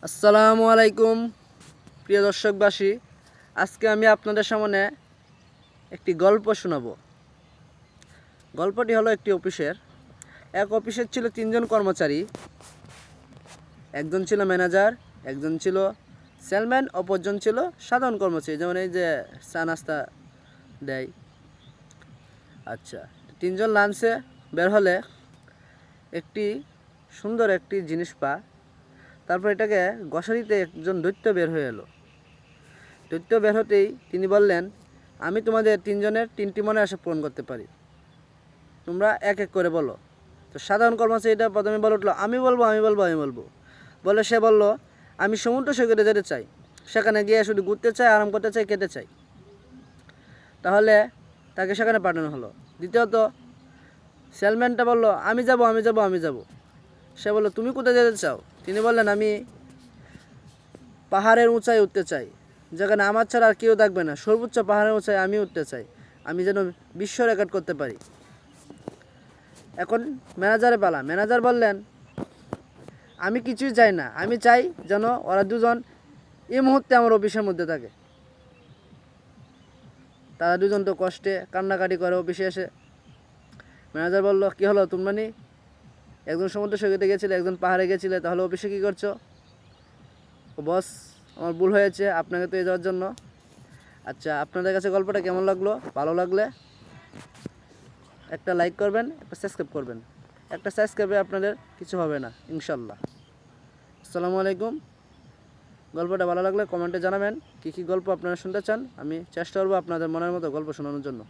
আসসালামু আলাইকুম প্রিয় দর্শকবাসী। আজকে আমি আপনাদের সামনে একটি গল্প শোনাবো। গল্পটি হলো একটি অফিসের। এক অফিসের ছিল তিনজন কর্মচারী। একজন ছিল ম্যানেজার, একজন ছিল সেলম্যান, অপরজন ছিল সাধারণ কর্মচারী, যেমন এই যে চা নাস্তা দেয়। আচ্ছা, তিনজন লাঞ্চে বের হলে একটি সুন্দর একটি জিনিস তারপর এটাকে গ্রসারিতে একজন দৈত্য বের হয়ে এলো। দৈত্য বের হতেই তিনি বললেন, আমি তোমাদের তিনজনের তিনটি মনের আশা পূরণ করতে পারি, তোমরা এক এক করে বলো। তো সাধারণ কর্মচারীটা প্রথমে বলে উঠলো, আমি বলবো আমি বলবো আমি বলবো বলে সে বলল, আমি সমুদ্র সৈকতে যেতে চাই, সেখানে গিয়ে শুধু ঘুরতে চাই, আরাম করতে চাই, খেতে চাই। তাহলে তাকে সেখানে পাঠানো হলো। দ্বিতীয়ত সেলম্যানটা বলল, আমি যাব আমি যাব আমি যাব। সে বলল, তুমি কোথায় যেতে চাও? তিনি বললেন, আমি পাহাড়ের উঁচাই উঠতে চাই, যেখানে আমার ছাড়া আর কেউ থাকবে না। সর্বোচ্চ পাহাড়ের উঁচাই আমি উঠতে চাই, আমি যেন বিশ্ব রেকর্ড করতে পারি। এখন ম্যানেজারে পালা। ম্যানেজার বললেন, আমি কিছুই চাই না, আমি চাই যেন ওরা দুজন এই মুহূর্তে আমার অফিসের মধ্যে থাকে। তারা দুজন তো কষ্টে কান্নাকাটি করে অফিসে এসে। ম্যানেজার বলল, কী হলো, তোমরা একজন সমুদ্র সৈকতে গেছিলে, একজন পাহাড়ে গেছিলে, তাহলে অফিসে কী করছো? ও বস, আমার ভুল হয়েছে, আপনাকে তো এই যাওয়ার জন্য। আচ্ছা, আপনাদের কাছে গল্পটা কেমন লাগলো? ভালো লাগলে একটা লাইক করবেন, একটা সাবস্ক্রাইব করবেন। একটা সাবস্ক্রাইবে আপনাদের কিছু হবে না, ইনশাল্লাহ। আসসালামু আলাইকুম। গল্পটা ভালো লাগলে কমেন্টে জানাবেন কী কী গল্প আপনারা শুনতে চান। আমি চেষ্টা করবো আপনাদের মনের মতো গল্প শোনানোর জন্য।